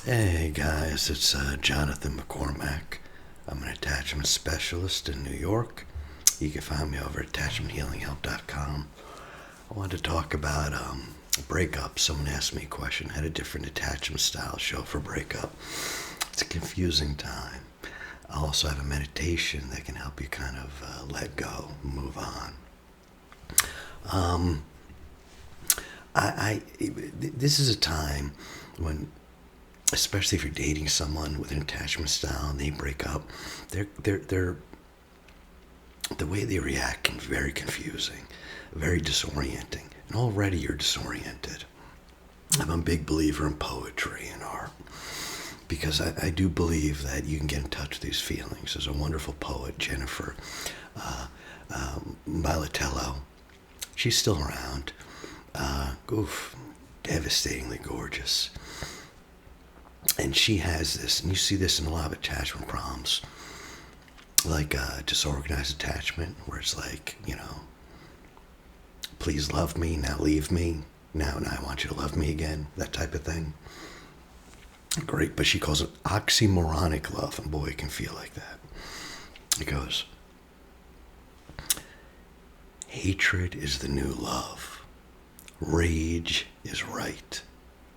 Hey guys, it's Jonathan McCormack. I'm an attachment specialist in New York. You can find me over at attachmenthealinghelp.com. I wanted to talk about breakup. Someone asked me a question. I had a different attachment style show for breakup. It's a confusing time. I also have a meditation that can help you kind of let go, move on. This is a time when, especially if you're dating someone with an attachment style and they break up, they're the way they react can be very confusing, very disorienting, and already you're disoriented. I'm a big believer in poetry and art because I do believe that you can get in touch with these feelings. There's a wonderful poet, Jennifer Militello. She's still around. Devastatingly gorgeous. And she has this, and you see this in a lot of attachment problems, like disorganized attachment, where it's like, please love me, now leave me, now I want you to love me again, that type of thing. Great, but she calls it oxymoronic love, and boy, it can feel like that. It goes, hatred is the new love. Rage is right.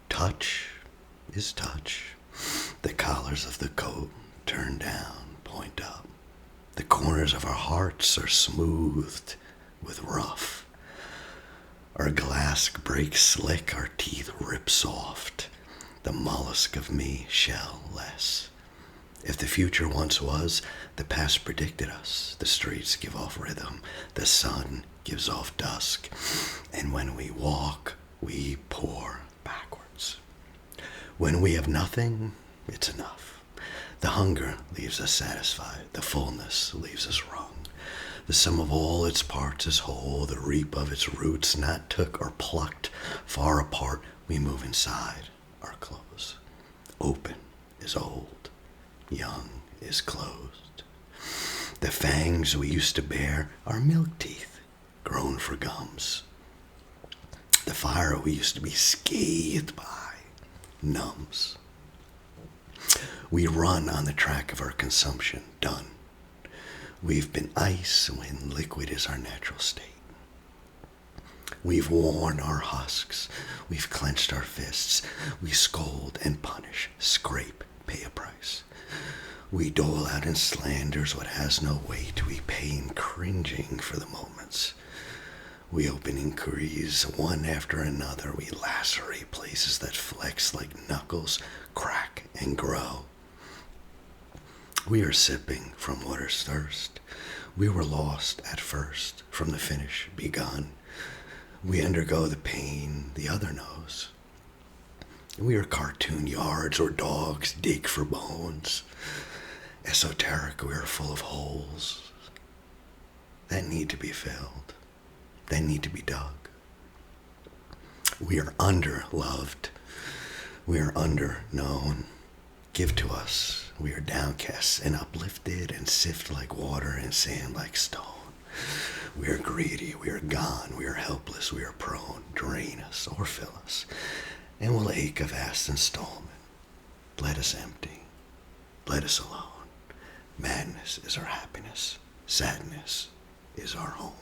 Touch is touch. The collars of the coat turn down, point up. The corners of our hearts are smoothed with rough. Our glass breaks slick, our teeth rip soft. The mollusk of me shell less. If the future once was, the past predicted us. The streets give off rhythm, the sun gives off dusk, and when we walk, we pour backwards. When we have nothing, it's enough. The hunger leaves us satisfied, the fullness leaves us wrung. The sum of all its parts is whole, the reap of its roots not took or plucked. Far apart we move inside our clothes. Open is old, young is closed. The fangs we used to bear are milk teeth, grown for gums. The fire we used to be scathed by numbs. We run on the track of our consumption, done. We've been ice when liquid is our natural state. We've worn our husks, we've clenched our fists, we scold and punish, scrape, pay a price. We dole out in slanders what has no weight, we pay in cringing for the moments. We open inquiries one after another, we lacerate places that flex like knuckles, crack and grow. We are sipping from water's thirst. We were lost at first, from the finish begun. We undergo the pain the other knows. We are cartoon yards where dogs dig for bones. Esoteric, we are full of holes that need to be filled, that need to be dug. We are under-loved. We are under-known. Give to us. We are downcast and uplifted and sift like water and sand like stone. We are greedy, we are gone, we are helpless, we are prone. Drain us or fill us, and we'll ache a vast installment. Let us empty, let us alone. Madness is our happiness, sadness is our home.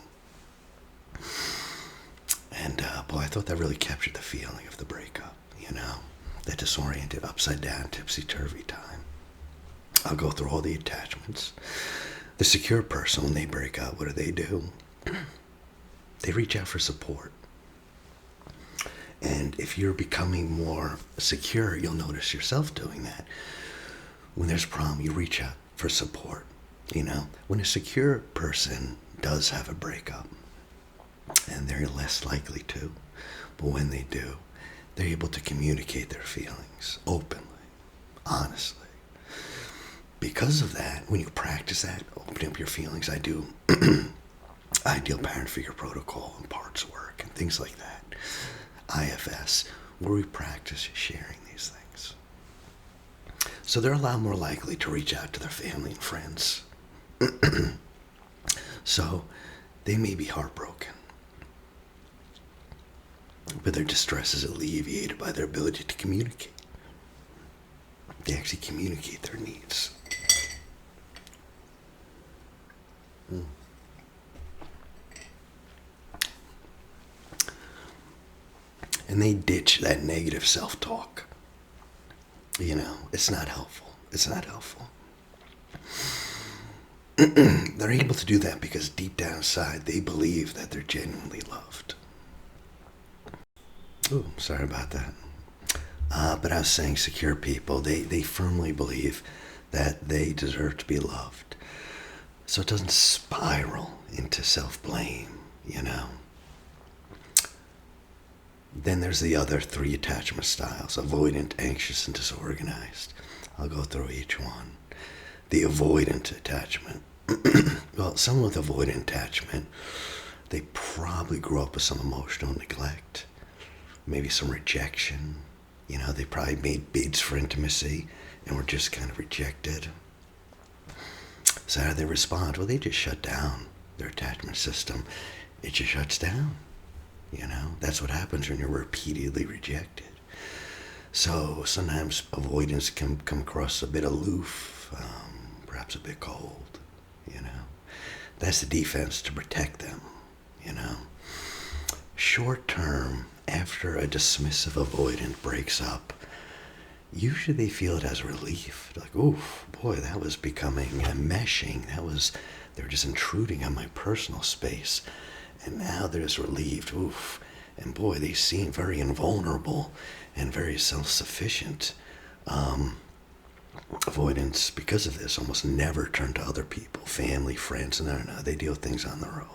And boy, I thought that really captured the feeling of the breakup, that disoriented, upside down, tipsy-turvy time. I'll go through all the attachments. The secure person, when they break up, what do? They reach out for support. And if you're becoming more secure, you'll notice yourself doing that. When there's a problem, you reach out for support. When a secure person does have a breakup, and they're less likely to, but when they do, they're able to communicate their feelings openly, honestly. Because of that, when you practice that, opening up your feelings, I do ideal parent figure protocol and parts work and things like that. IFS, where we practice sharing these things. So they're a lot more likely to reach out to their family and friends. So they may be heartbroken, but their distress is alleviated by their ability to communicate. They actually communicate their needs. And they ditch that negative self-talk. It's not helpful. It's not helpful. They're able to do that because deep down inside, they believe that they're genuinely loved. Ooh, sorry about that. But I was saying secure people, they firmly believe that they deserve to be loved. So it doesn't spiral into self-blame, Then there's the other three attachment styles: avoidant, anxious, and disorganized. I'll go through each one. The avoidant attachment. Well, someone with avoidant attachment, they probably grew up with some emotional neglect, maybe some rejection. They probably made bids for intimacy and were just kind of rejected. So how do they respond? Well, they just shut down their attachment system. It just shuts down. That's what happens when you're repeatedly rejected. So sometimes avoidance can come across a bit aloof, perhaps a bit cold. That's the defense to protect them. Short term, after a dismissive avoidant breaks up, usually they feel it as relief. They're like, oof, boy, that was becoming meshing. They were just intruding on my personal space. And now they're just relieved. Oof. And boy, they seem very invulnerable and very self-sufficient. Avoidance, because of this, almost never turn to other people, family, friends. No, they deal with things on their own.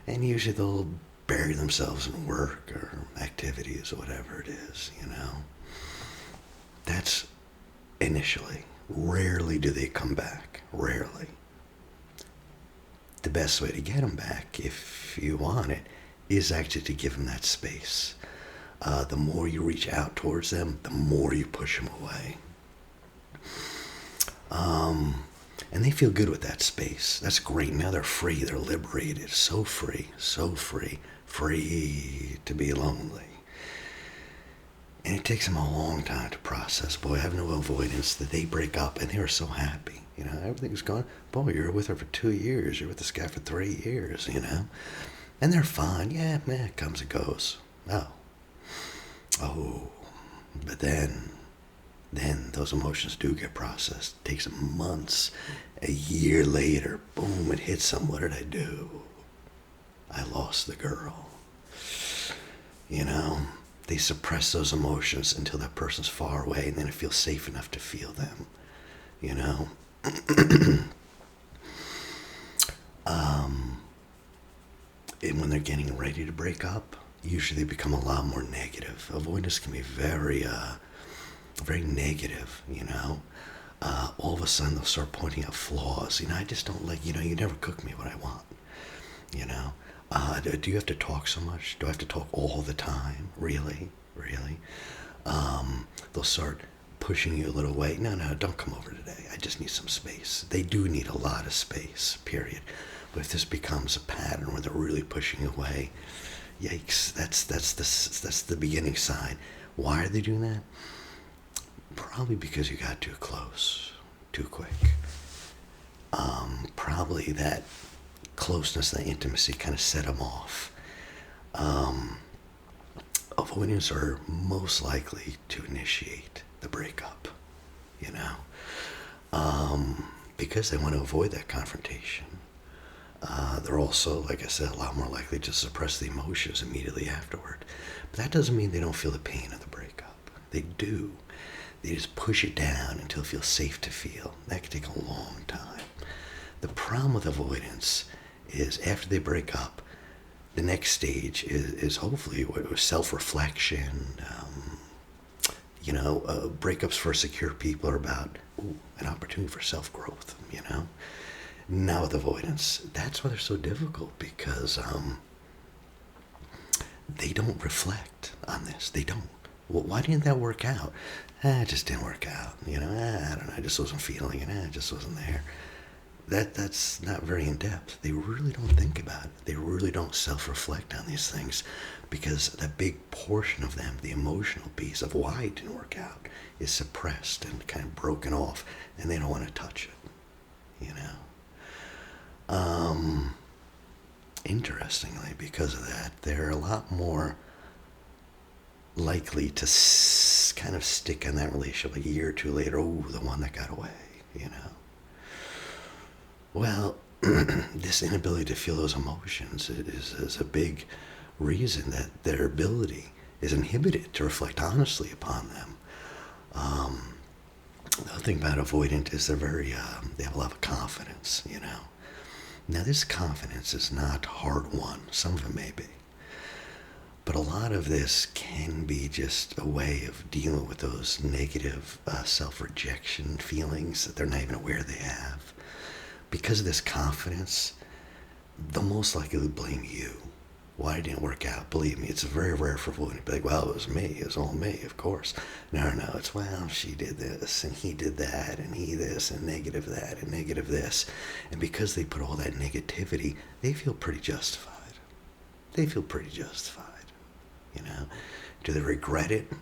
And usually they'll bury themselves in work or activities or whatever it is. That's initially. Rarely do they come back. Rarely. The best way to get them back, if you want it, is actually to give them that space. The more you reach out towards them, the more you push them away. And they feel good with that space. That's great. Now they're free. They're liberated. So free. So free. Free to be lonely. And it takes them a long time to process. Boy, I have no avoidance. That they break up and they were so happy. Everything's gone. Boy, you're with her for 2 years. You're with this guy for 3 years, And they're fine. Yeah, man, it comes and goes. Oh. But then those emotions do get processed. It takes them months. A year later, boom, it hits them. What did I do? I lost the girl. They suppress those emotions until that person's far away, and then it feels safe enough to feel them. And when they're getting ready to break up, usually they become a lot more negative. Avoidance can be very, very negative, all of a sudden they'll start pointing out flaws. I just don't like, you never cook me what I want, do you have to talk so much? Do I have to talk all the time? Really? They'll start pushing you a little away. No, don't come over today. I just need some space. They do need a lot of space, period. But if this becomes a pattern where they're really pushing away, yikes, that's the beginning sign. Why are they doing that? Probably because you got too close, too quick. Probably that closeness, that intimacy kind of set them off. Avoidants are most likely to initiate the breakup, because they want to avoid that confrontation. They're also, like I said, a lot more likely to suppress the emotions immediately afterward. But that doesn't mean they don't feel the pain of the breakup. They do. They just push it down until it feels safe to feel. That can take a long time. The problem with avoidance is after they break up, the next stage is hopefully self-reflection. Breakups for secure people are about an opportunity for self-growth, Now with avoidance, that's why they're so difficult, because they don't reflect on this. They don't. Well, why didn't that work out? It just didn't work out. I don't know. I just wasn't feeling it. It just wasn't there. that's not very in depth. They really don't think about it. They really don't self-reflect on these things, because that big portion of them, the emotional piece of why it didn't work out, is suppressed and kind of broken off, and they don't want to touch it. You know. Interestingly, because of that, they're a lot more likely to kind of stick in that relationship like a year or two later. Oh, the one that got away, you know. Well, this inability to feel those emotions is a big reason that their ability is inhibited to reflect honestly upon them. The other thing about avoidant is they have a lot of confidence, you know. Now, this confidence is not hard won. Some of it may be. But a lot of this can be just a way of dealing with those negative self-rejection feelings that they're not even aware they have. Because of this confidence, they'll most likely blame you. Why it didn't work out? Believe me, it's very rare for avoidant to be like, well, it was me. It was all me, of course. No, it's, well, she did this, and he did that, and he this, and negative that, and negative this. And because they put all that negativity, they feel pretty justified. They feel pretty justified, you know. Do they regret it?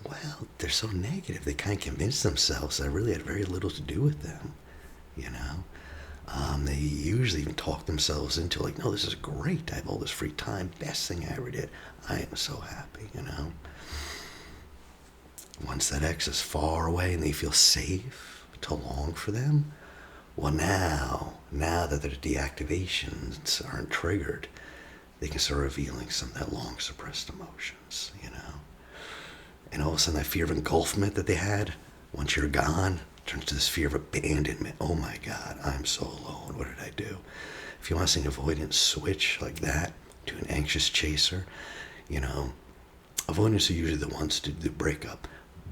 Well, they're so negative. They kind of convince themselves that it really had very little to do with them, you know. They usually even talk themselves into like, no, this is great. I have all this free time. Best thing I ever did. I am so happy, you know. Once that ex is far away and they feel safe to long for them, well, now that their deactivations aren't triggered, they can start revealing some of that long suppressed emotions, you know. And all of a sudden that fear of engulfment that they had, once you're gone, turns to this fear of abandonment. Oh my God, I'm so alone. What did I do? If you want to see an avoidant switch like that to an anxious chaser, you know, avoidants are usually the ones to do the breakup.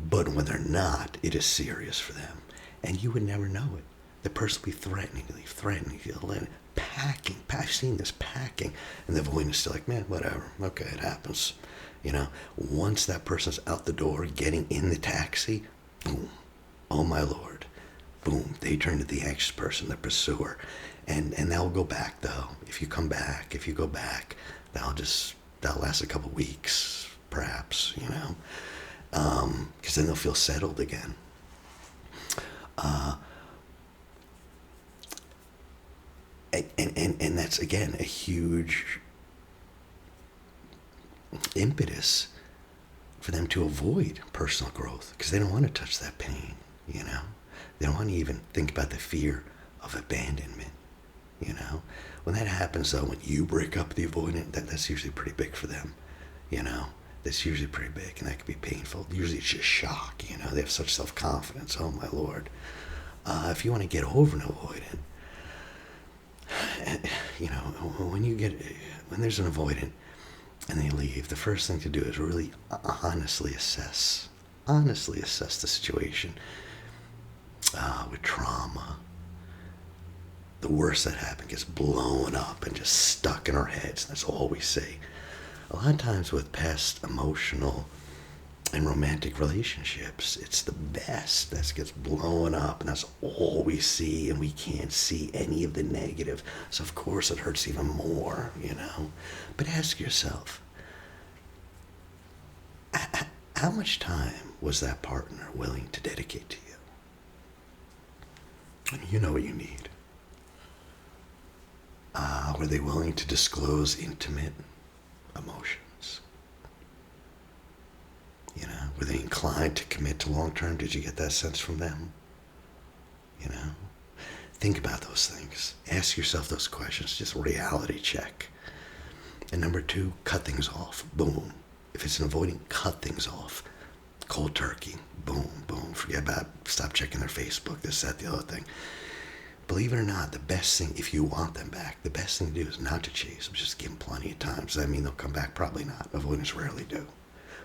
But when they're not, it is serious for them. And you would never know it. The person will be threatening to leave, packing. I've seen this, packing. And the avoidant is still like, man, whatever. Okay, it happens. You know, once that person's out the door, getting in the taxi, boom. Oh my Lord, boom, they turn to the anxious person, the pursuer. And they'll go back though. If you go back, that'll last a couple weeks, perhaps, you know. Because then they'll feel settled again. And that's, again, a huge impetus for them to avoid personal growth, because they don't want to touch that pain, you know. They don't want to even think about the fear of abandonment, you know. When that happens, though, when you break up the avoidant, that's usually pretty big for them, you know. That's usually pretty big, and that can be painful. Usually it's just shock, you know. They have such self-confidence. Oh, my Lord. If you want to get over an avoidant, you know, when there's an avoidant and they leave, the first thing to do is really honestly assess the situation. With trauma, the worst that happened gets blown up and just stuck in our heads. That's all we see. A lot of times with past emotional and romantic relationships, it's the best that gets blown up, and that's all we see, and we can't see any of the negative. So of course it hurts even more, you know. But ask yourself, how much time was that partner willing to dedicate to you? You know what you need. Were they willing to disclose intimate emotions? You know, were they inclined to commit to long term? Did you get that sense from them? You know, think about those things. Ask yourself those questions. Just reality check. And number 2, cut things off. Boom. If it's an avoidant, cut things off. Cold turkey. Boom, boom. Forget about, stop checking their Facebook, this, that, the other thing. Believe it or not, the best thing, if you want them back, the best thing to do is not to chase them. Just give them plenty of time. Does that mean they'll come back? Probably not. Avoidants rarely do.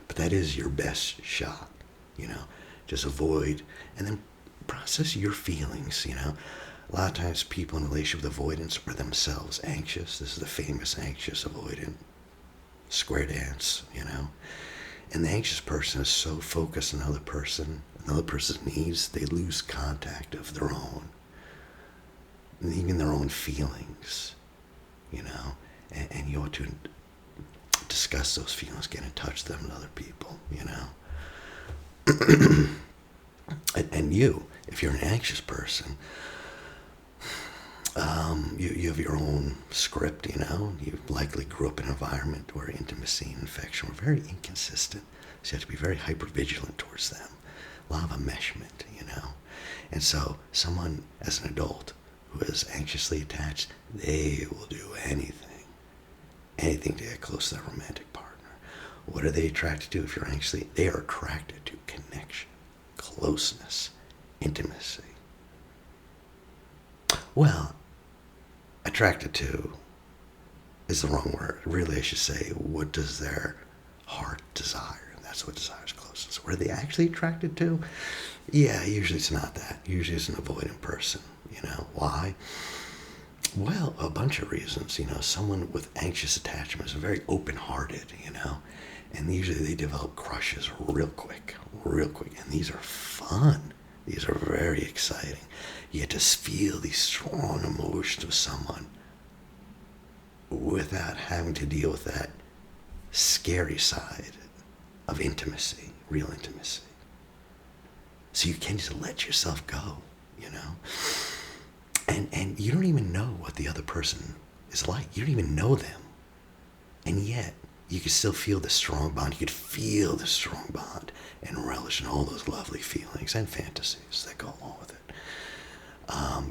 But that is your best shot, you know. Just avoid, and then process your feelings, you know. A lot of times people in relationship with avoidance are themselves anxious. This is the famous anxious avoidant square dance, you know. And the anxious person is so focused on another person's needs, they lose contact of their own. even their own feelings, you know, and you ought to discuss those feelings, get in touch with them and other people, you know. And you, if you're an anxious person, you have your own script, you know. You likely grew up in an environment where intimacy and affection were very inconsistent. So you have to be very hypervigilant towards them. A lot of enmeshment, you know. And so someone, as an adult, who is anxiously attached, they will do anything to get close to their romantic partner. What are they attracted to if you're anxiously? They are attracted to connection, closeness, intimacy. Well, attracted to is the wrong word. Really, I should say, what does their heart desire? And that's what desires closeness. What are they actually attracted to? Yeah, usually it's not that. Usually it's an avoidant person. You know, why? Well, a bunch of reasons. You know, someone with anxious attachment is very open-hearted, you know, and usually they develop crushes real quick. And these are fun. These are very exciting. You get to feel these strong emotions with someone without having to deal with that scary side of intimacy, real intimacy. So you can just let yourself go, you know? And you don't even know what the other person is like. You don't even know them. And yet, you can still feel the strong bond. You could feel the strong bond and relish in all those lovely feelings and fantasies that go along with it.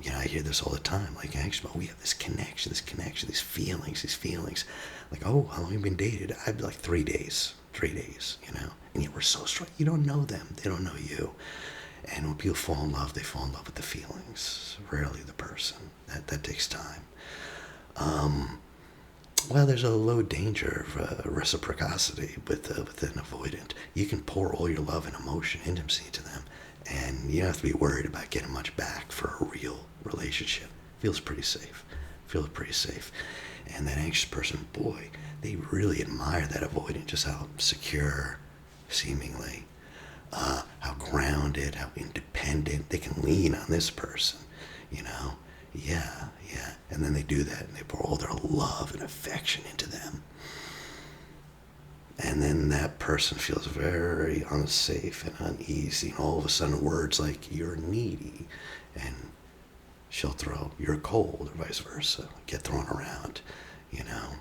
You know, I hear this all the time, like, actually, we have this connection, these feelings. Like, oh, how long have you been dated? I'd be like 3 days, you know? And yet we're so strong. You don't know them. They don't know you. And when people fall in love, they fall in love with the feelings, rarely the person. That takes time. Well, there's a low danger of reciprocity with an avoidant. You can pour all your love and emotion, intimacy to them, and you don't have to be worried about getting much back for a real relationship. Feels pretty safe. And that anxious person, boy, they really admire that avoidant, just how secure, seemingly, how grounded, how independent. They can lean on this person, you know. Yeah. And then they do that, and they pour all their love and affection into them. And then that person feels very unsafe and uneasy. And all of a sudden, words like, you're needy, and she'll throw, you're cold, or vice versa, get thrown around, you know.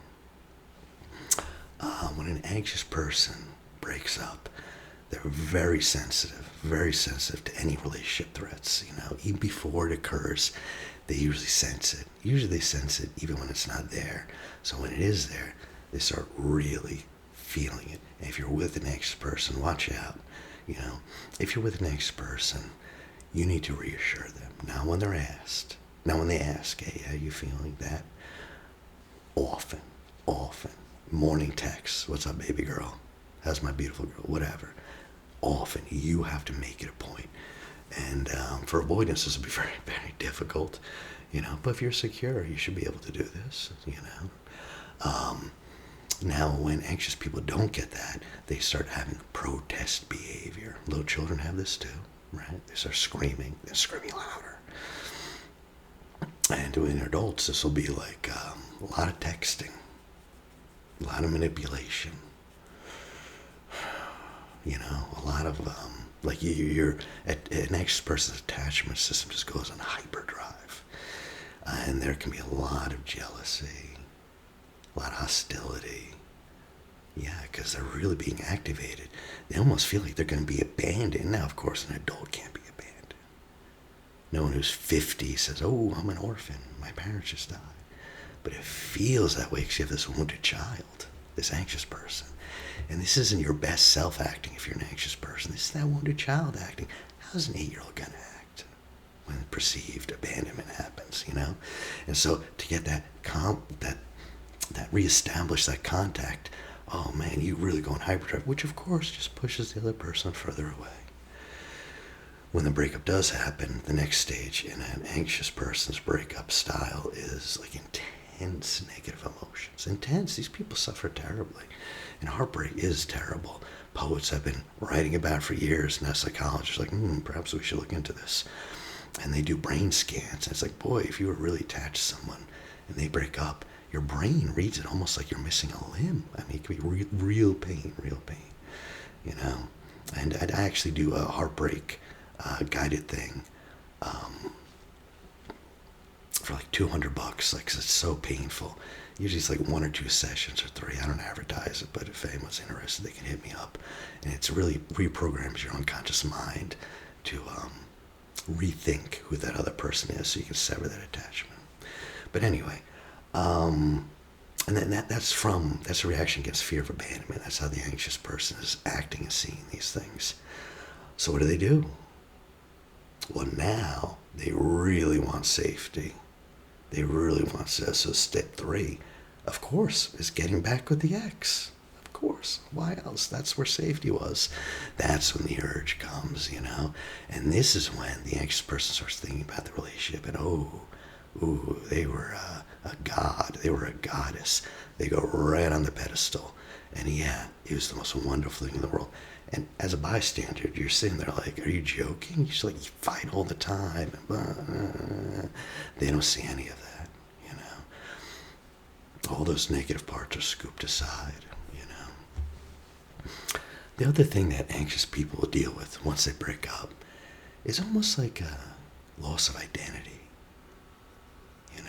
When an anxious person breaks up, they're very sensitive to any relationship threats, you know. Even before it occurs, they usually sense it. Usually they sense it even when it's not there. So when it is there, they start really feeling it. And if you're with an anxious person, watch out. You know, if you're with an anxious person, you need to reassure them. Not when they ask, hey, how you feeling? That often. Morning texts, what's up, baby girl? How's my beautiful girl? Whatever. Often, you have to make it a point. And for avoidance, this will be very, very difficult, you know. But if you're secure, you should be able to do this, you know. Now, when anxious people don't get that, they start having protest behavior. Little children have this too, right? They start screaming. They're screaming louder. And in adults, this will be like a lot of texting, a lot of manipulation. You know, a lot of, like you're an anxious person's attachment system just goes on hyperdrive. And there can be a lot of jealousy, a lot of hostility. Yeah, because they're really being activated. They almost feel like they're going to be abandoned. Now, of course, an adult can't be abandoned. No one who's 50 says, oh, I'm an orphan. My parents just died. But it feels that way because you have this wounded child, this anxious person. And this isn't your best self acting if you're an anxious person. This is that wounded child acting. How's an 8-year-old going to act when perceived abandonment happens, you know? And so to get that reestablish that contact, oh man, you really go in hyperdrive, which of course just pushes the other person further away. When the breakup does happen, the next stage in an anxious person's breakup style is like intense negative emotions. Intense. These people suffer terribly. And heartbreak is terrible. Poets have been writing about it for years. Now psychologists are like, perhaps we should look into this. And they do brain scans. And it's like, boy, if you were really attached to someone and they break up, your brain reads it almost like you're missing a limb. I mean, it could be real pain, you know. And I actually do a Heartbreak guided thing for like $200, like, 'cause it's so painful. Usually it's like 1 or 2 sessions or 3. I don't advertise it, but if anyone's interested, they can hit me up. And it's really reprograms your unconscious mind to rethink who that other person is, so you can sever that attachment. But anyway, and then that's a reaction against fear of abandonment. That's how the anxious person is acting and seeing these things. So what do? Well, now they really want safety. They really want to. So step 3, of course, is getting back with the ex. Of course. Why else? That's where safety was. That's when the urge comes, you know. And this is when the anxious person starts thinking about the relationship and, they were a god. They were a goddess. They go right on the pedestal. And yeah, it was the most wonderful thing in the world. And as a bystander, you're sitting there like, are you joking? You just like, you fight all the time. They don't see any of that, you know. All those negative parts are scooped aside, you know. The other thing that anxious people will deal with once they break up is almost like a loss of identity, you know.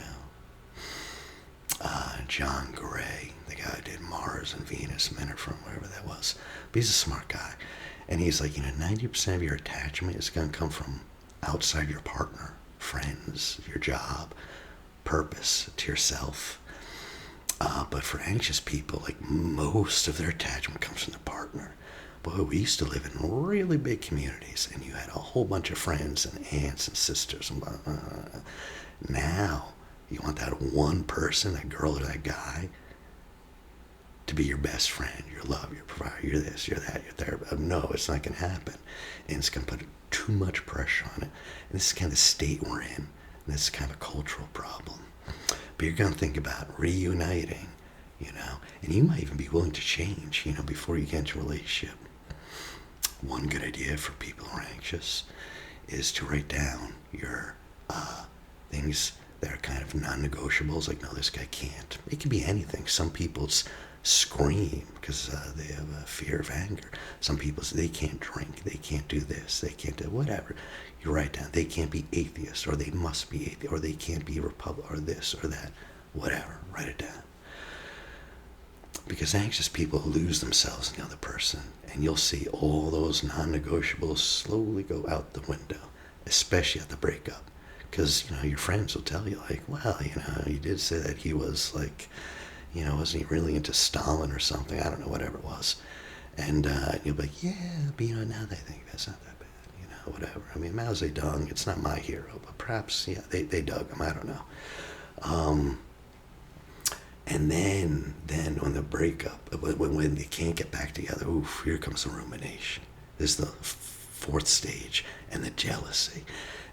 John Gray, the guy who did Mars and Venus, Men Are From, whatever that was. But he's a smart guy. And he's like, 90% of your attachment is going to come from outside your partner, friends, your job, purpose, to yourself. But for anxious people, like, most of their attachment comes from the partner. Boy, we used to live in really big communities, and you had a whole bunch of friends and aunts and sisters. And now, you want that one person, that girl or that guy, to be your best friend, your love, your provider, you're this, you're that, you're there. No, it's not going to happen. And it's going to put too much pressure on it. And this is kind of the state we're in. And this is kind of a cultural problem. But you're going to think about reuniting, you know. And you might even be willing to change, you know, before you get into a relationship. One good idea for people who are anxious is to write down your things that are kind of non-negotiables, like, no, this guy can't. It could be anything. Some people scream because they have a fear of anger. Some people say they can't drink, they can't do this, they can't do whatever. You write down, they can't be atheist, or they must be atheist, or they can't be Republican, or this or that, whatever. Write it down. Because anxious people lose themselves in the other person, and you'll see all those non-negotiables slowly go out the window, especially at the breakup. Because, you know, your friends will tell you, like, well, you know, you did say that he was, like, you know, wasn't he really into Stalin or something? I don't know, whatever it was. And you'll be like, yeah, but, you know, now they think that's not that bad, you know, whatever. I mean, Mao Zedong, it's not my hero, but perhaps, yeah, they dug him, I don't know. And then when the breakup, when they can't get back together, oof, here comes the rumination. This is the 4th stage, and the jealousy.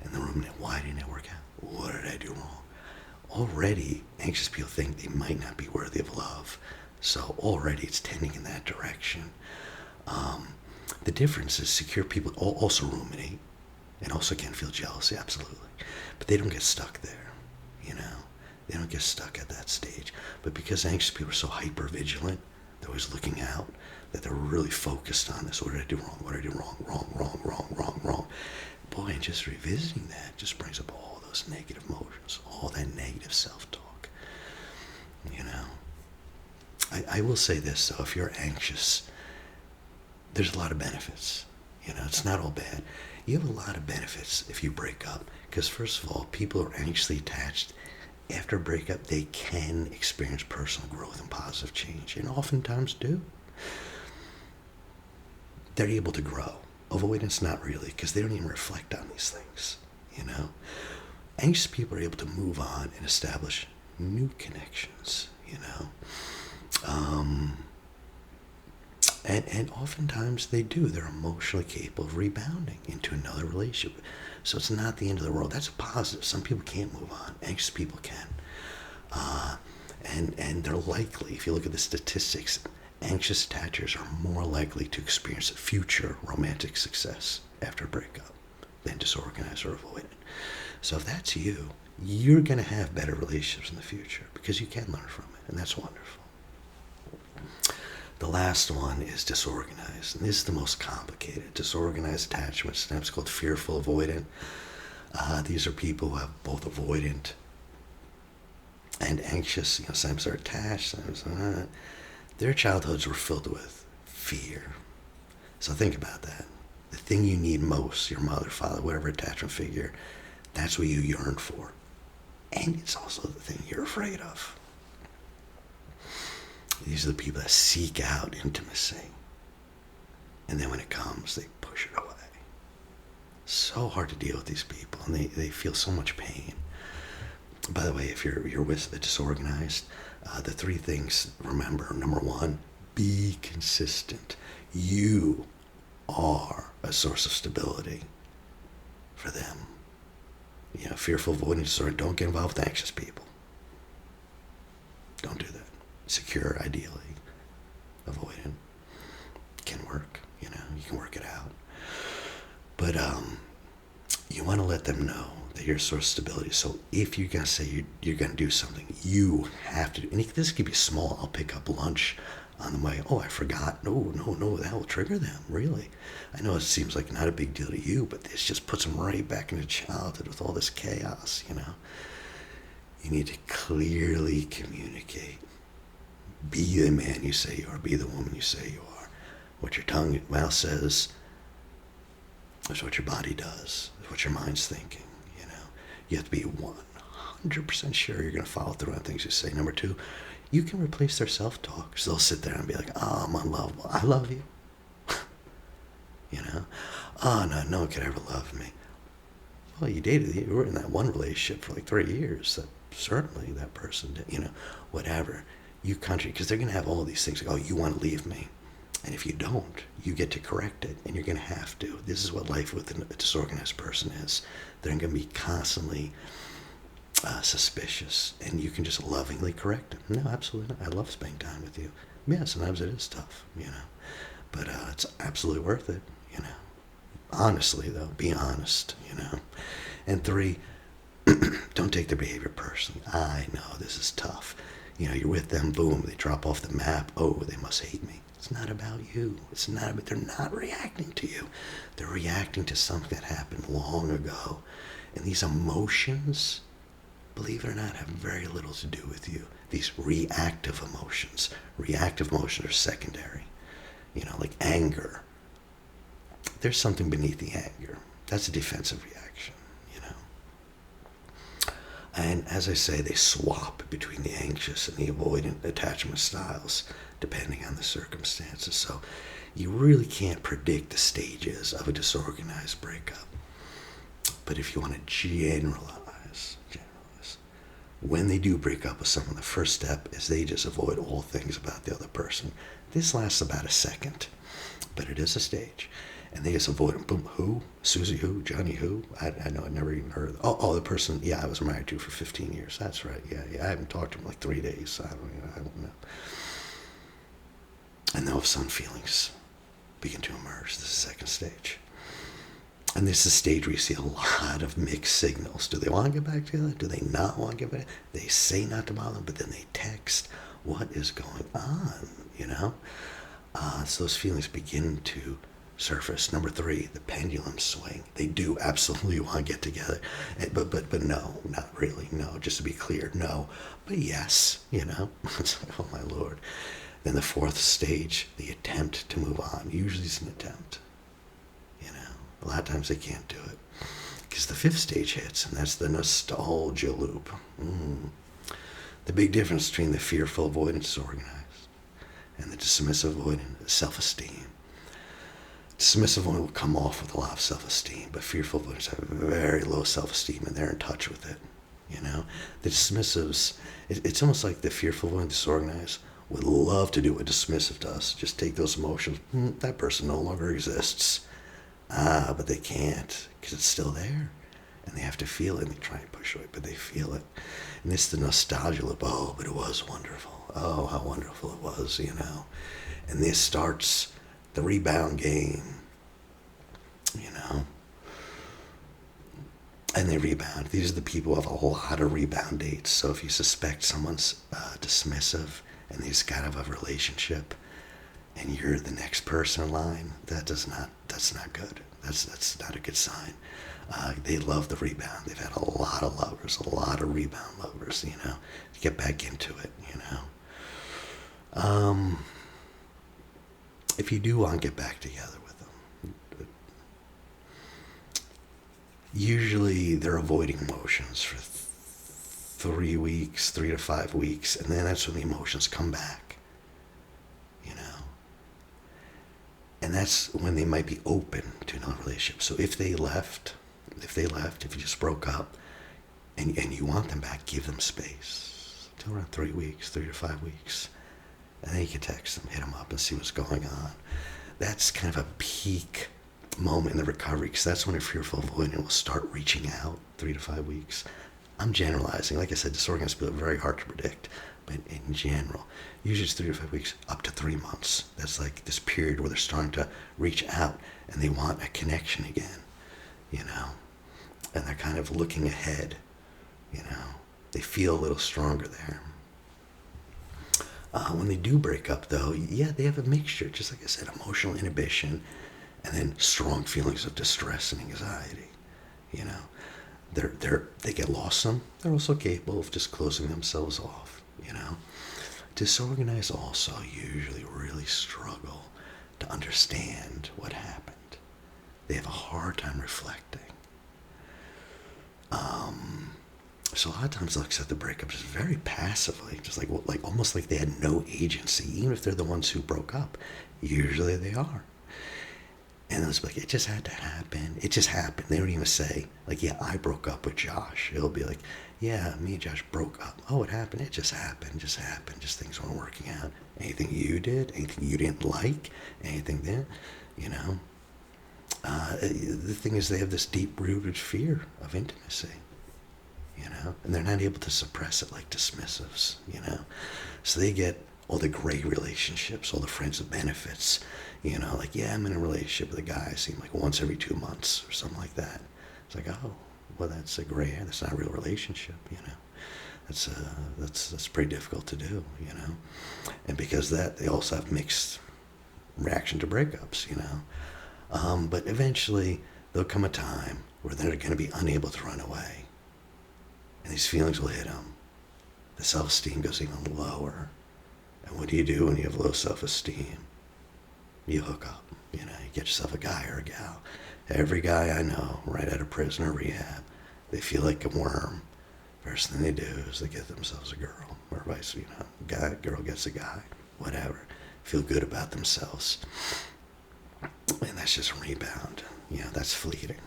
And the rumination, why didn't it work out? What did I do wrong? Already, anxious people think they might not be worthy of love. So already it's tending in that direction. The difference is secure people also ruminate and also can feel jealousy, absolutely. But they don't get stuck there, you know. They don't get stuck at that stage. But because anxious people are so hyper-vigilant, they're always looking out, that they're really focused on this. What did I do wrong? What did I do wrong? Wrong. Boy, and just revisiting that just brings up all those negative emotions, all that negative self-talk, you know. I will say this, though, if you're anxious, there's a lot of benefits. You know, it's not all bad. You have a lot of benefits if you break up. Because first of all, people who are anxiously attached, after a breakup, they can experience personal growth and positive change, and oftentimes do. They're able to grow. Avoidance, not really, because they don't even reflect on these things, you know. Anxious people are able to move on and establish new connections, you know. And oftentimes they do. They're emotionally capable of rebounding into another relationship. So it's not the end of the world. That's a positive. Some people can't move on. Anxious people can. And they're likely, if you look at the statistics, anxious attachers are more likely to experience future romantic success after a breakup. than disorganized or avoidant. So if that's you, you're going to have better relationships in the future because you can learn from it, and that's wonderful. The last one is disorganized, and this is the most complicated. Disorganized attachment, sometimes called fearful avoidant. These are people who have both avoidant and anxious. Sometimes they're attached, sometimes their childhoods were filled with fear. So think about that. The thing you need most, your mother, father, whatever attachment figure, that's what you yearn for. And it's also the thing you're afraid of. These are the people that seek out intimacy. And then when it comes, they push it away. So hard to deal with these people, and they feel so much pain. By the way, if you're with the disorganized, the three things, remember, number one, be consistent. You are a source of stability for them. Fearful, avoidant, disorder, don't get involved with anxious people. Don't do that. Secure, ideally. Avoidant can work, you can work it out. But you want to let them know that you're a source of stability. So if you're going to say you're going to do something, you have to do. And this could be small. I'll pick up lunch on the way. Oh, I forgot. No, that will trigger them, really. I know it seems like not a big deal to you, but this just puts them right back into childhood with all this chaos, You need to clearly communicate. Be the man you say you are. Be the woman you say you are. What your mouth says is what your body does. Is what your mind's thinking, You have to be 100% sure you're going to follow through on things you say. Number two, you can replace their self-talk. So they'll sit there and be like, oh, I'm unlovable. I love you. Oh, no one could ever love me. Well, you were in that one relationship for like 3 years. That certainly that person did, whatever. You contradict, because they're going to have all these things like, oh, you want to leave me. And if you don't, you get to correct it, and you're going to have to. This is what life with a disorganized person is. They're going to be constantly suspicious, and you can just lovingly correct them. No, absolutely not. I love spending time with you. Yeah, sometimes it is tough, but it's absolutely worth it, Honestly, though, be honest, And three, don't take their behavior personally. I know this is tough. You're with them, boom, they drop off the map. Oh, they must hate me. It's not about you. They're not reacting to you. They're reacting to something that happened long ago. And these emotions, believe it or not, have very little to do with you. These reactive emotions. Reactive emotions are secondary. Like anger. There's something beneath the anger. That's a defensive reaction, And as I say, they swap between the anxious and the avoidant attachment styles, depending on the circumstances. So you really can't predict the stages of a disorganized breakup. But if you want to generalize, when they do break up with someone, the first step is they just avoid all things about the other person. This lasts about a second, but it is a stage. And they just avoid them. Boom, who? Susie who? Johnny who? I know, I never even heard of. Oh, the person, I was married to for 15 years. That's right, yeah. I haven't talked to him in like 3 days. I don't know. And then all of a sudden feelings begin to emerge. This is the second stage. And this is the stage where you see a lot of mixed signals. Do they want to get back together? Do they not want to get back? They say not to bother them, but then they text. What is going on, So those feelings begin to surface. Number three, the pendulum swing. They do absolutely want to get together, but no, not really. No, just to be clear, no. But yes, It's like, oh my Lord. Then the fourth stage, the attempt to move on. Usually it's an attempt. A lot of times they can't do it because the fifth stage hits, and that's the nostalgia loop. The big difference between the fearful, avoidant, disorganized, and the dismissive, avoidant, self-esteem. Dismissive one will come off with a lot of self-esteem, but fearful avoidants have very low self-esteem, and they're in touch with it. The dismissives, it's almost like the fearful avoidant, disorganized would love to do what dismissive does. Just take those emotions. That person no longer exists. But they can't because it's still there. And they have to feel it, and they try and push away, but they feel it. And it's the nostalgia loop. Oh, but it was wonderful. Oh, how wonderful it was, And this starts the rebound game, and they rebound. These are the people who have a lot of rebound dates. So if you suspect someone's dismissive and they just got out of a relationship, and you're the next person in line, that's not good. That's not a good sign. They love the rebound. They've had a lot of lovers, a lot of rebound lovers, to get back into it, If you do want to get back together with them, usually they're avoiding emotions for 3 weeks, 3 to 5 weeks, and then that's when the emotions come back. And that's when they might be open to another relationship. So if you just broke up, and you want them back, give them space. Till around 3 weeks, 3 to 5 weeks. And then you can text them, hit them up, and see what's going on. That's kind of a peak moment in the recovery, because that's when a fearful avoidant will start reaching out, 3 to 5 weeks. I'm generalizing. Like I said, disorganized people are very hard to predict. But in general, usually it's 3 to 5 weeks, up to 3 months. That's like this period where they're starting to reach out and they want a connection again, And they're kind of looking ahead, They feel a little stronger there. When they do break up, though, they have a mixture, just like I said, emotional inhibition and then strong feelings of distress and anxiety, They get lost some. They're also capable of just closing themselves off, Disorganized also usually really struggle to understand what happened. They have a hard time reflecting. So a lot of times they'll accept the breakup just very passively, just like almost like they had no agency, even if they're the ones who broke up. Usually they are. And they'll just be like, it just had to happen. It just happened. They don't even say, like, yeah, I broke up with Josh. It'll be like, yeah, me and Josh broke up. Oh, it happened. It just happened. Just happened. Just things weren't working out. Anything you did? Anything you didn't like? Anything that, the thing is, they have this deep-rooted fear of intimacy, and they're not able to suppress it like dismissives, So they get all the great relationships, all the friends with benefits, like, yeah, I'm in a relationship with a guy I see him like once every 2 months or something like that. It's like, oh, well, that's a gray hair. That's not a real relationship, That's pretty difficult to do, And because of that, they also have mixed reaction to breakups, But eventually, there'll come a time where they're going to be unable to run away. And these feelings will hit them. The self-esteem goes even lower. And what do you do when you have low self-esteem? You hook up, you get yourself a guy or a gal. Every guy I know, right out of prison or rehab, they feel like a worm. First thing they do is they get themselves a girl, or vice, girl gets a guy, whatever. Feel good about themselves. And that's just a rebound. That's fleeting,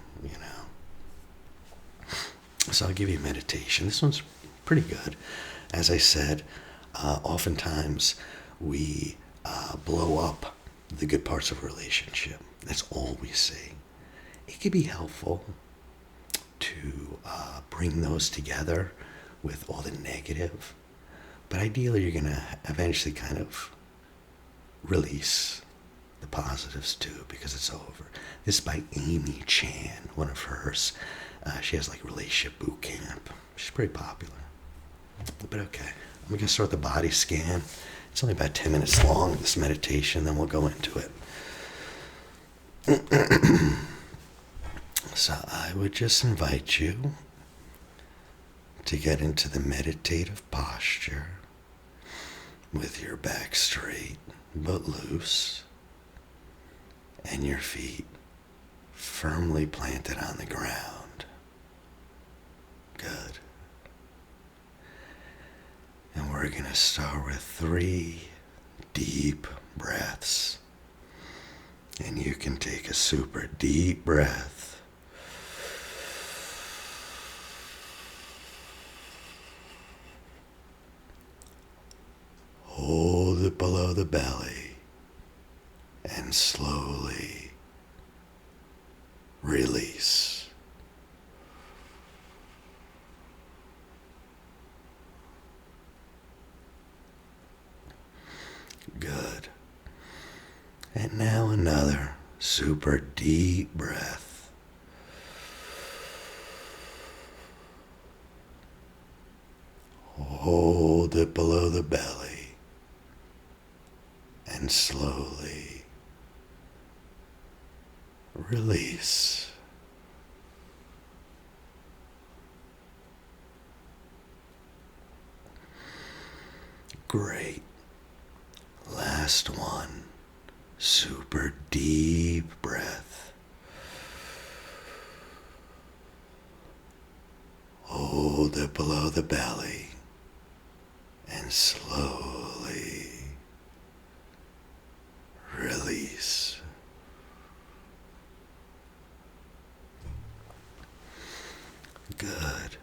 So I'll give you meditation. This one's pretty good. As I said, oftentimes we blow up the good parts of a relationship. That's all we see. It could be helpful to bring those together with all the negative. But ideally, you're going to eventually kind of release the positives too, because it's over. This is by Amy Chan, one of hers. She has like relationship boot camp. She's pretty popular. But okay, I'm going to start the body scan. It's only about 10 minutes long, this meditation, then we'll go into it. So I would just invite you to get into the meditative posture with your back straight but loose and your feet firmly planted on the ground. Good. And we're going to start with 3 deep breaths. And you can take a super deep breath. Hold it below the belly and slowly release. Good. And now another super deep breath. hold it below the belly and slowly release. Great. Last one. Super deep breath. Hold it below the belly and slowly release. Good.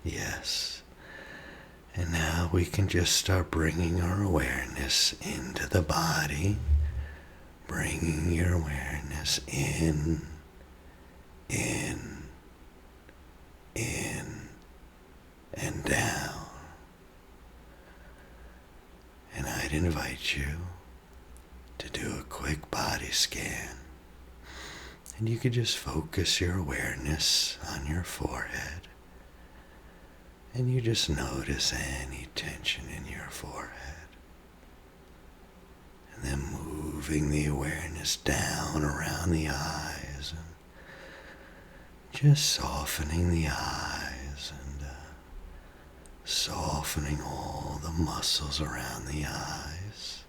Yes. And now we can just start bringing our awareness into the body. Bringing your awareness in, and down. And I'd invite you to do a quick body scan. And you could just focus your awareness on your forehead. And you just notice any tension in your forehead. And then moving the awareness down around the eyes. And just softening the eyes and softening all the muscles around the eyes.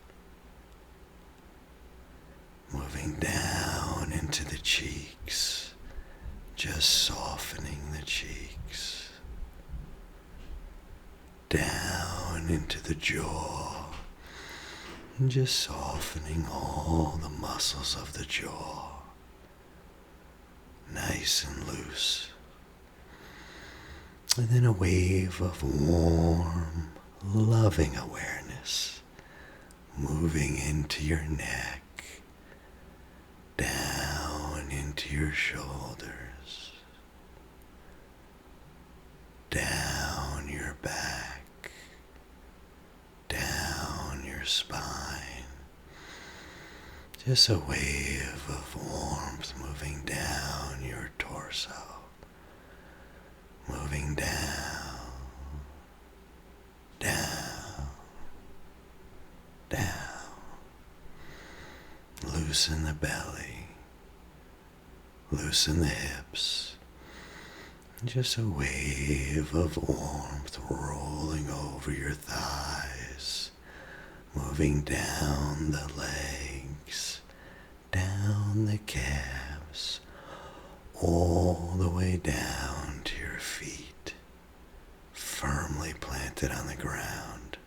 Moving down into the cheeks. Just softening the cheeks. Down into the jaw, and just softening all the muscles of the jaw, nice and loose. And then a wave of warm, loving awareness moving into your neck, down into your shoulders, down your back, down your spine. Just a wave of warmth moving down your torso, moving down, down, down. Loosen the belly, loosen the hips. Just a wave of warmth rolling over your thighs, moving down the legs, down the calves, all the way down to your feet, firmly planted on the ground,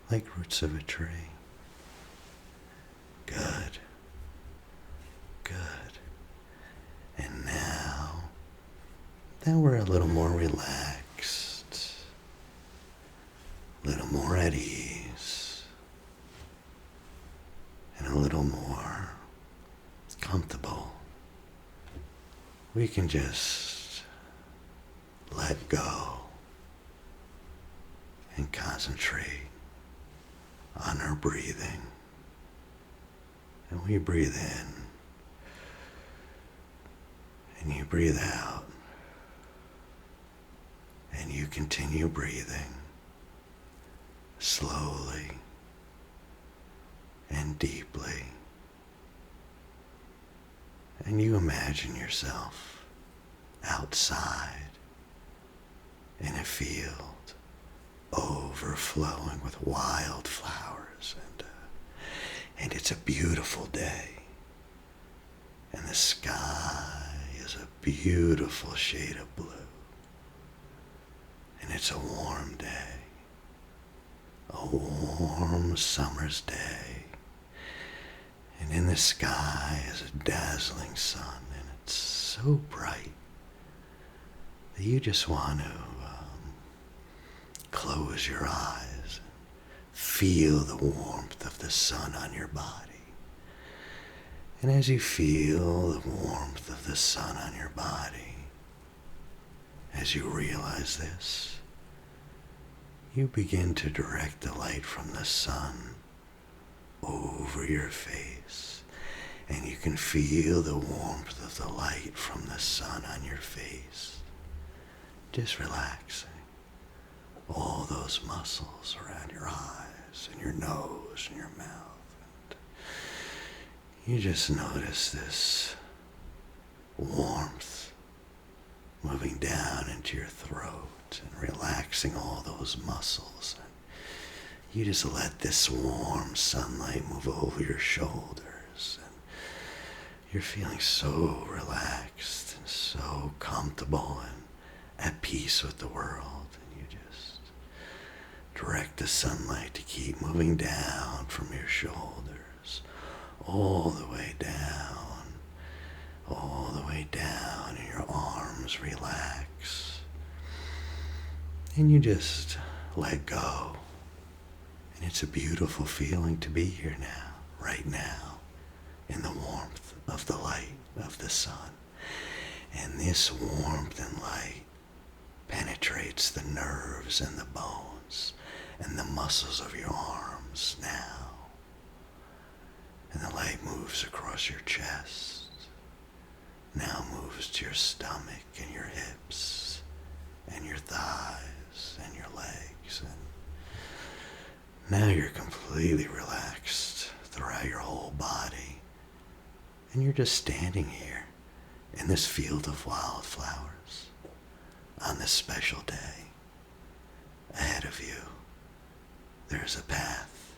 like roots of a tree. Good. Good. And now that we're a little more relaxed, a little more at ease, and a little more comfortable, we can just let go and concentrate on our breathing. And we breathe in, and you breathe out. And you continue breathing slowly and deeply. And you imagine yourself outside in a field overflowing with wildflowers. And it's a beautiful day. And the sky is a beautiful shade of blue. And it's a warm day, a warm summer's day. And in the sky is a dazzling sun, and it's so bright that you just want to close your eyes and feel the warmth of the sun on your body. And as you feel the warmth of the sun on your body, as you realize this, you begin to direct the light from the sun over your face, and you can feel the warmth of the light from the sun on your face, just relaxing all those muscles around your eyes and your nose and your mouth. And you just notice this warmth moving down into your throat and relaxing all those muscles. And you just let this warm sunlight move over your shoulders. And you're feeling so relaxed and so comfortable and at peace with the world. And you just direct the sunlight to keep moving down from your shoulders, all the way down, and your arms relax. And you just let go. And it's a beautiful feeling to be here now, right now, in the warmth of the light of the sun. And this warmth and light penetrates the nerves and the bones and the muscles of your arms now. And the light moves across your chest, now moves to your stomach and your hips and your thighs and your legs. And now you're completely relaxed throughout your whole body. And you're just standing here in this field of wildflowers on this special day. Ahead of you, there's a path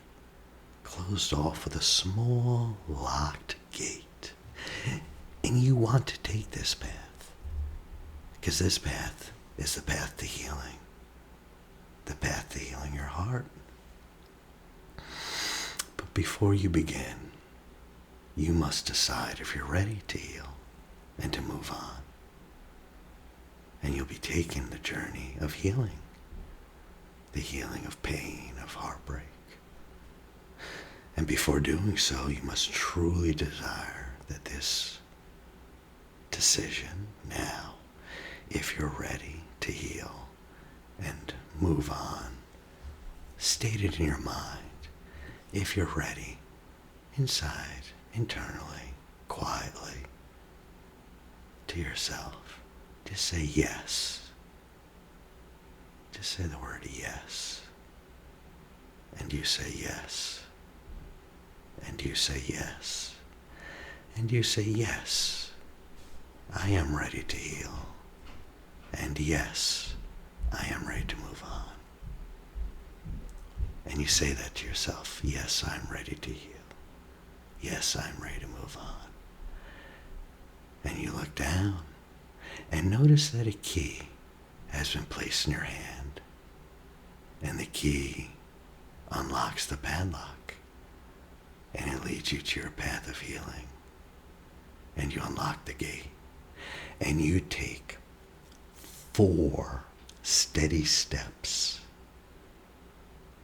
closed off with a small locked gate. And you want to take this path because this path is the path to healing, the path to healing your heart. But before you begin, you must decide if you're ready to heal and to move on. And you'll be taking the journey of healing, the healing of pain, of heartbreak. And before doing so, you must truly desire that this decision now, if you're ready to heal and move on, state it in your mind. If you're ready, inside, internally, quietly, to yourself, just say yes. Just say the word yes. And you say yes. And you say yes. And you say yes. I am ready to heal. And yes, I am ready to move on. And you say that to yourself. Yes, I'm ready to heal. Yes, I'm ready to move on. And you look down and notice that a key has been placed in your hand. And the key unlocks the padlock. And it leads you to your path of healing. And you unlock the gate. And you take 4 steady steps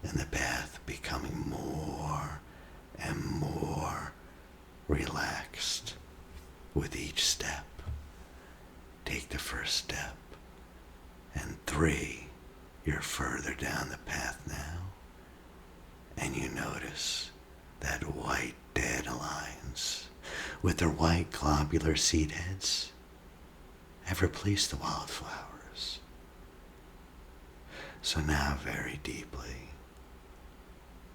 in the path, becoming more and more relaxed with each step. Take the first step, and 3, you're further down the path now, and you notice that white dandelions with their white globular seed heads have replaced the wildflowers. So now very deeply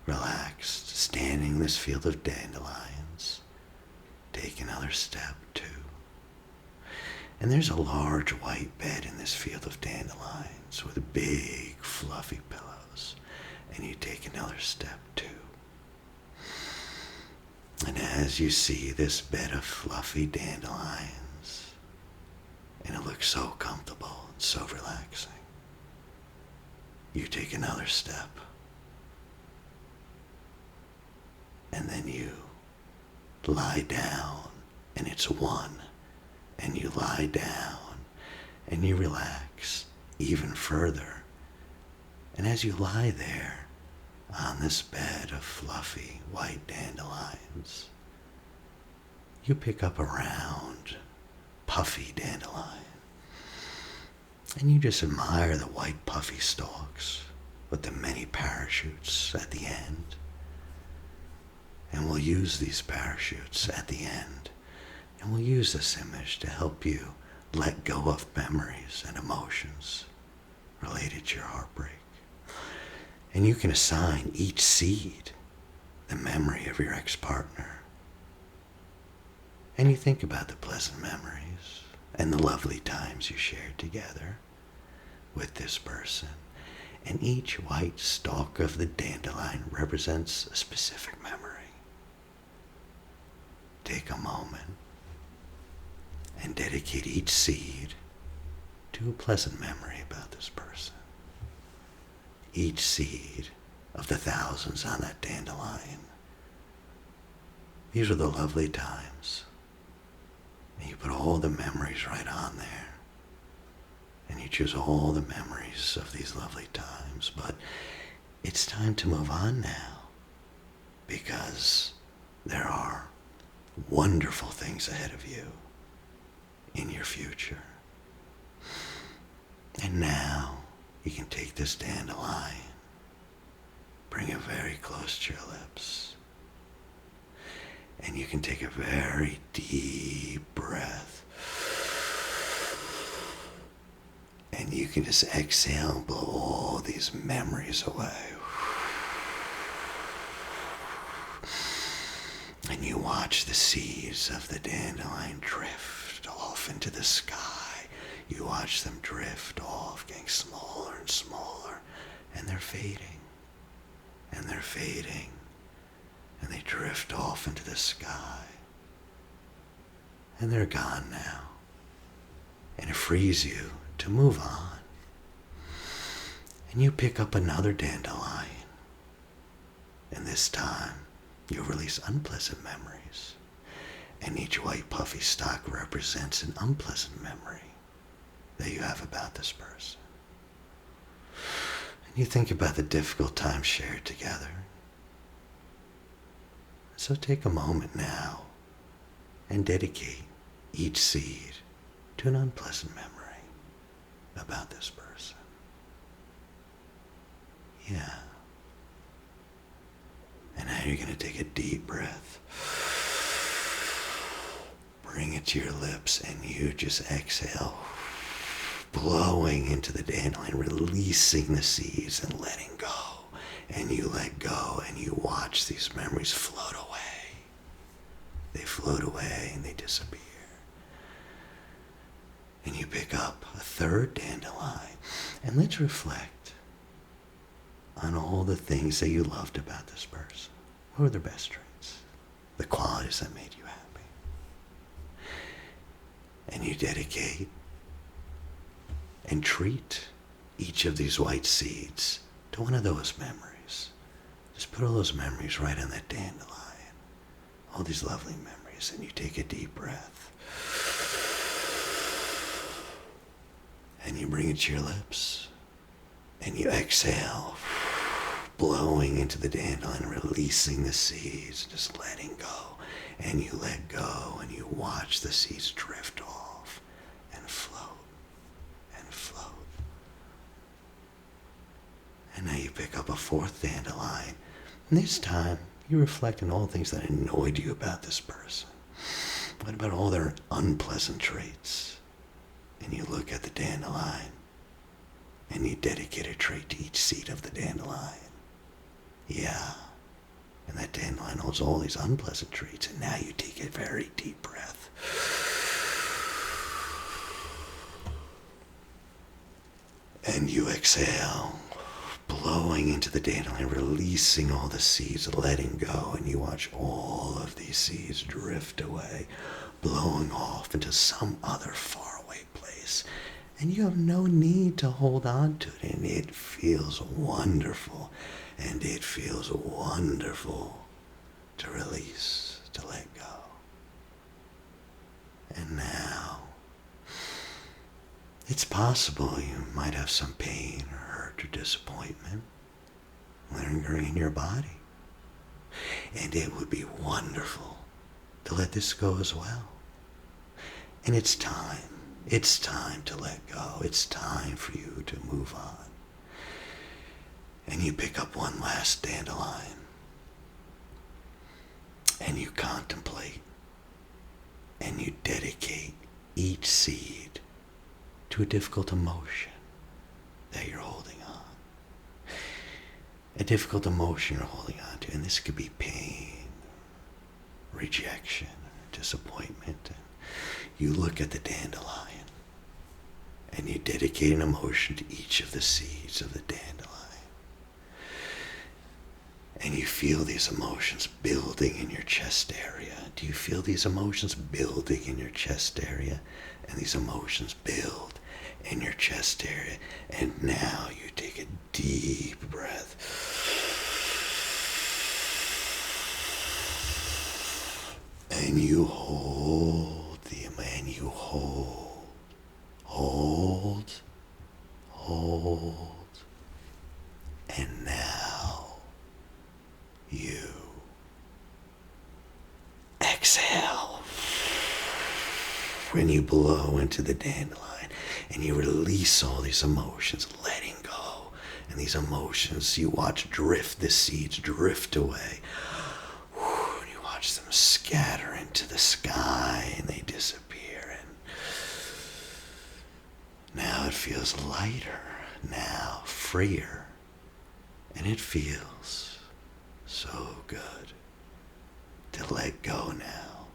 relaxed, standing in this field of dandelions, take another step, 2. And there's a large white bed in this field of dandelions with big fluffy pillows. And you take another step, 2. And as you see this bed of fluffy dandelions, and it looks so comfortable and so relaxing, you take another step. And then you lie down, and it's 1. And you lie down, and you relax even further. And as you lie there on this bed of fluffy white dandelions, you pick up a round, puffy dandelion. And you just admire the white puffy stalks with the many parachutes at the end. And we'll use these parachutes at the end. And we'll use this image to help you let go of memories and emotions related to your heartbreak. And you can assign each seed the memory of your ex-partner. And you think about the pleasant memories and the lovely times you shared together with this person. And each white stalk of the dandelion represents a specific memory. Take a moment and dedicate each seed to a pleasant memory about this person. Each seed of the thousands on that dandelion. These are the lovely times. And you put all the memories right on there. And you choose all the memories of these lovely times. But it's time to move on now, because there are wonderful things ahead of you in your future. And now you can take this dandelion, bring it very close to your lips, and you can take a very deep breath. And you can just exhale and blow all these memories away. And you watch the seeds of the dandelion drift off into the sky. You watch them drift off, getting smaller and smaller. And they're fading. And they're fading. And they drift off into the sky. And they're gone now. And it frees you to move on. And you pick up another dandelion. And this time, you release unpleasant memories. And each white puffy stalk represents an unpleasant memory that you have about this person. And you think about the difficult times shared together. So take a moment now and dedicate each seed to an unpleasant memory about this person. Yeah. And now you're going to take a deep breath. Bring it to your lips and you just exhale, blowing into the dandelion, releasing the seeds and letting go. And you let go and you watch these memories float away. They float away and they disappear. And you pick up a third dandelion, and let's reflect on all the things that you loved about this person. What were their best traits? The qualities that made you happy. And you dedicate and treat each of these white seeds to one of those memories. Just put all those memories right on that dandelion. All these lovely memories, and you take a deep breath. And you bring it to your lips, and you exhale, blowing into the dandelion, releasing the seeds, just letting go. And you let go, and you watch the seeds drift off and float and float. And now you pick up a fourth dandelion, and this time you reflect on all the things that annoyed you about this person. What about all their unpleasant traits? And you look at the dandelion, and you dedicate a trait to each seed of the dandelion. Yeah, and that dandelion holds all these unpleasant traits, and now you take a very deep breath. And you exhale, blowing into the dandelion, releasing all the seeds, letting go, and you watch all of these seeds drift away, blowing off into some other faraway place. And you have no need to hold on to it, and it feels wonderful. And it feels wonderful to release, to let go. And now, it's possible you might have some pain or hurt or disappointment lingering in your body. And it would be wonderful to let this go as well. And it's time. It's time to let go. It's time for you to move on. And you pick up one last dandelion. And you contemplate. And you dedicate each seed to a difficult emotion that you're holding on. a difficult emotion you're holding on to. And this could be pain, rejection, disappointment. And you look at the dandelion and you dedicate an emotion to each of the seeds of the dandelion. And you feel these emotions building in your chest area. Do you feel these emotions building in your chest area? And these emotions build in your chest area. And now you take a deep breath. And you hold them, and you hold, and now you exhale. When you blow into the dandelion and you release all these emotions, letting go, and these emotions you watch drift, the seeds drift away. And you watch them scatter into the sky and they disappear. And now it feels lighter, now freer, and it feels so good to let go now.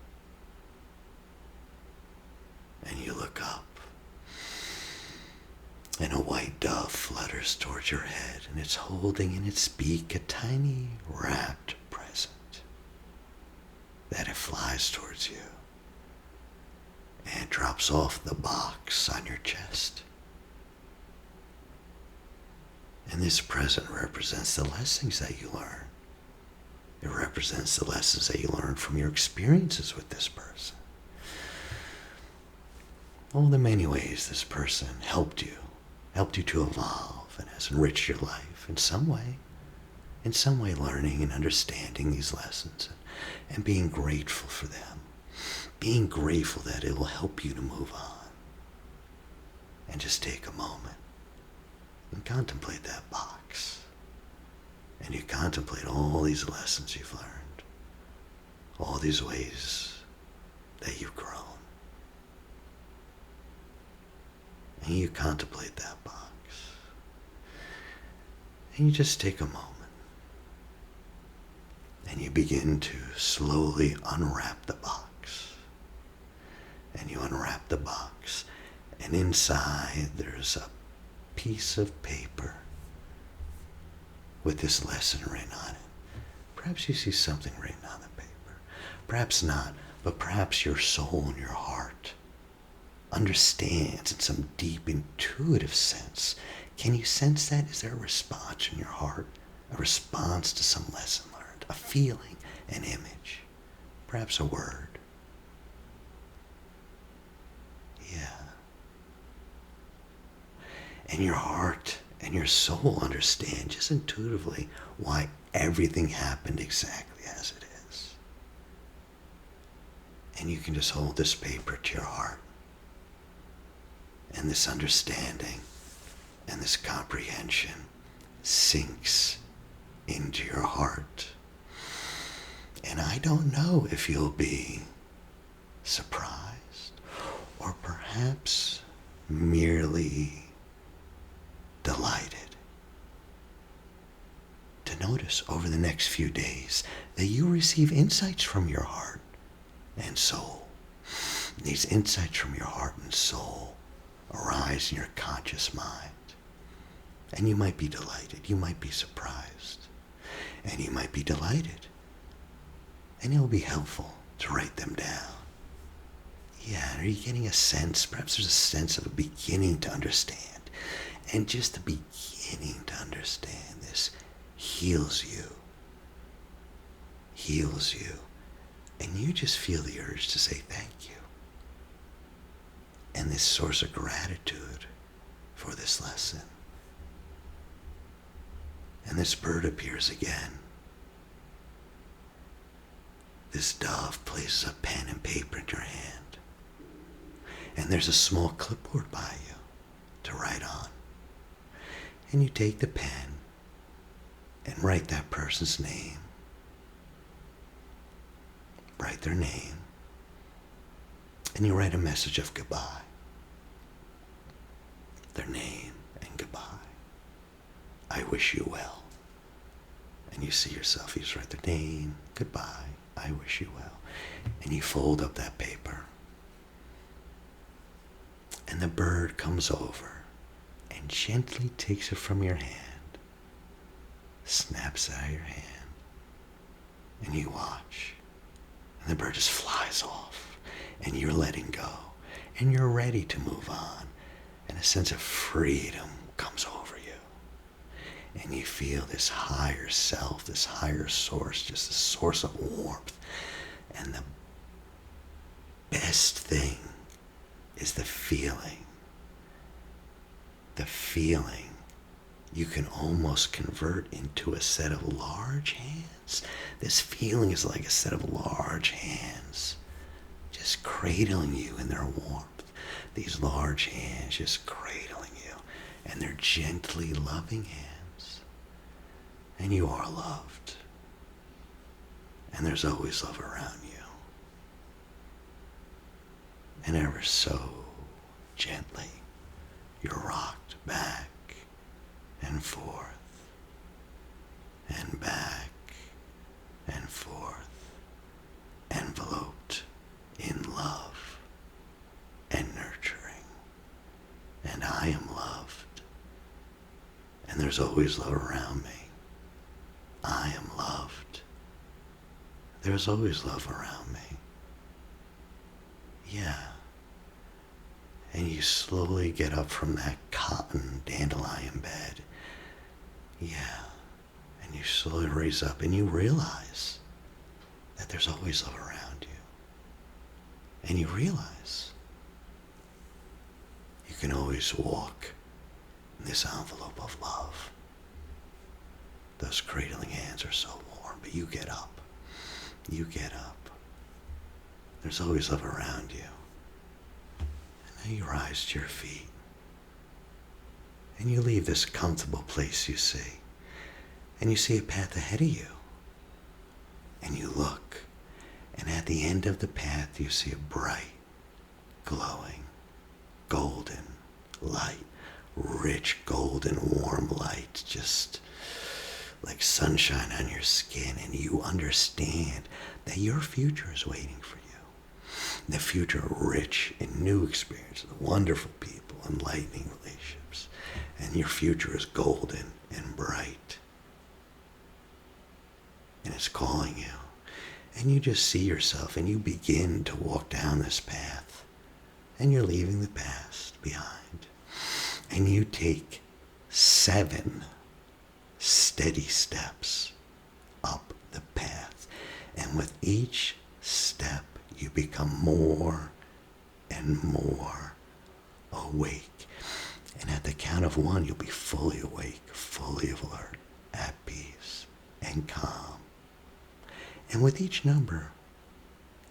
And you look up, and a white dove flutters towards your head, and it's holding in its beak a tiny wrapped present that it flies towards you and drops off the box on your chest. And this present represents the lessons that you learn. It represents the lessons that you learned from your experiences with this person. All the many ways this person helped you to evolve and has enriched your life in some way learning and understanding these lessons and being grateful for them, being grateful that it will help you to move on. And just take a moment and contemplate that box. And you contemplate all these lessons you've learned, all these ways that you've grown. And you contemplate that box. And you just take a moment. And you begin to slowly unwrap the box. And you unwrap the box. And inside there's a piece of paper with this lesson written on it. Perhaps you see something written on the paper. Perhaps not, but perhaps your soul and your heart understands in some deep intuitive sense. Can you sense that? Is there a response in your heart? A response to some lesson learned? A feeling? An image? Perhaps a word? Yeah. And your heart and your soul understand just intuitively why everything happened exactly as it is. And you can just hold this paper to your heart. And this understanding and this comprehension sinks into your heart. And I don't know if you'll be surprised or perhaps merely delighted to notice over the next few days that you receive insights from your heart and soul. These insights from your heart and soul arise in your conscious mind. And you might be delighted, you might be surprised, and you might be delighted. And it will be helpful to write them down. Yeah, are you getting a sense? Perhaps there's a sense of a beginning to understand. And just the beginning to understand this heals you. Heals you. And you just feel the urge to say thank you. And this source of gratitude for this lesson. And this bird appears again. This dove places a pen and paper in your hand. And there's a small clipboard by you to write on. And you take the pen and write that person's name. Write their name. And you write a message of goodbye. Their name and goodbye. I wish you well. And you see yourself, you just write their name, goodbye, I wish you well. And you fold up that paper. And the bird comes over and gently takes it from your hand, snaps out of your hand, and you watch. And the bird just flies off, and you're letting go, and you're ready to move on, and a sense of freedom comes over you. And you feel this higher self, this higher source, just a source of warmth. And the best thing is the feeling. The feeling you can almost convert into a set of large hands. This feeling is like a set of large hands just cradling you in their warmth. These large hands just cradling you, and they're gently loving hands. And you are loved. And there's always love around you. And ever so gently, you're rocked back and forth, and back and forth, enveloped in love and nurturing. And I am loved. And there's always love around me. I am loved. There's always love around me. Yeah. And you slowly get up from that cotton dandelion bed. Yeah. And you slowly raise up and you realize that there's always love around you. And you realize you can always walk in this envelope of love. Those cradling hands are so warm, but you get up. You get up. There's always love around you. And now you rise to your feet. And you leave this comfortable place you see. And you see a path ahead of you. And you look. And at the end of the path you see a bright, glowing, golden light. Rich, golden, warm light. Just like sunshine on your skin. And you understand that your future is waiting for you. The future rich in new experiences, wonderful people, enlightening relationships. And your future is golden and bright. And it's calling you. And you just see yourself and you begin to walk down this path. And you're leaving the past behind. And you take 7 steady steps up the path. And with each step, you become more and more awake. And at the count of 1, you'll be fully awake, fully alert, at peace, and calm. And with each number,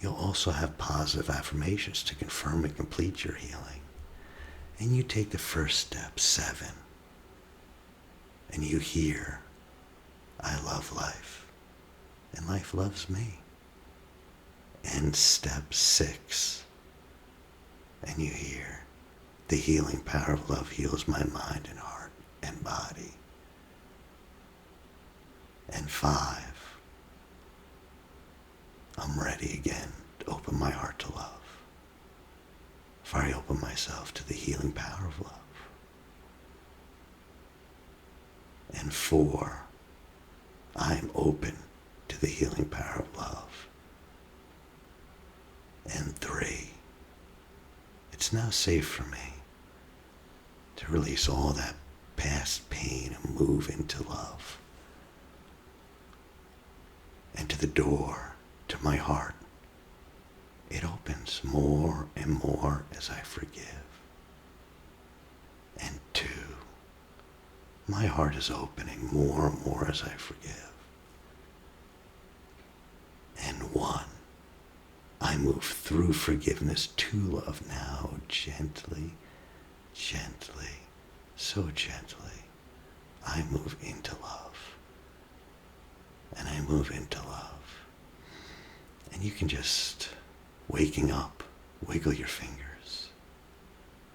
you'll also have positive affirmations to confirm and complete your healing. And you take the first step, 7, and you hear, I love life, and life loves me. And step 6, and you hear, the healing power of love heals my mind and heart and body. And 5, I'm ready again to open my heart to love. For I open myself to the healing power of love. And 4, I am open to the healing power of love. And 3, it's now safe for me to release all that past pain and move into love. And to the door to my heart, it opens more and more as I forgive. And 2, my heart is opening more and more as I forgive. And 1, I move through forgiveness to love now, gently, gently, so gently. I move into love. And I move into love. And you can just, waking up, wiggle your fingers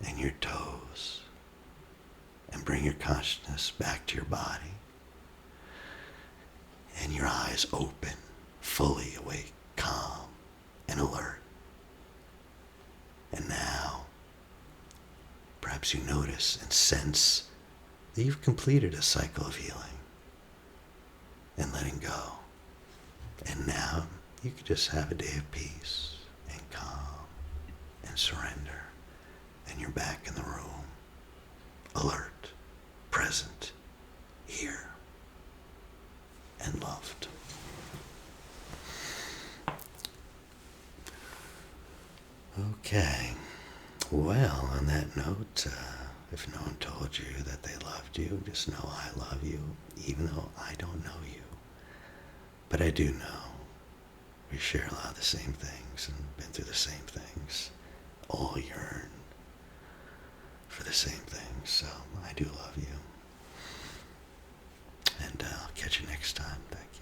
and your toes and bring your consciousness back to your body. and your eyes open, fully awake, calm, and alert. And now, perhaps you notice and sense that you've completed a cycle of healing and letting go. And now you can just have a day of peace and calm and surrender. And you're back in the room, alert, present, here, and loved. Okay. Well, on that note, if no one told you that they loved you, just know I love you, even though I don't know you. But I do know we share a lot of the same things and been through the same things, all yearn for the same things. So I do love you. And I'll catch you next time. Thanks.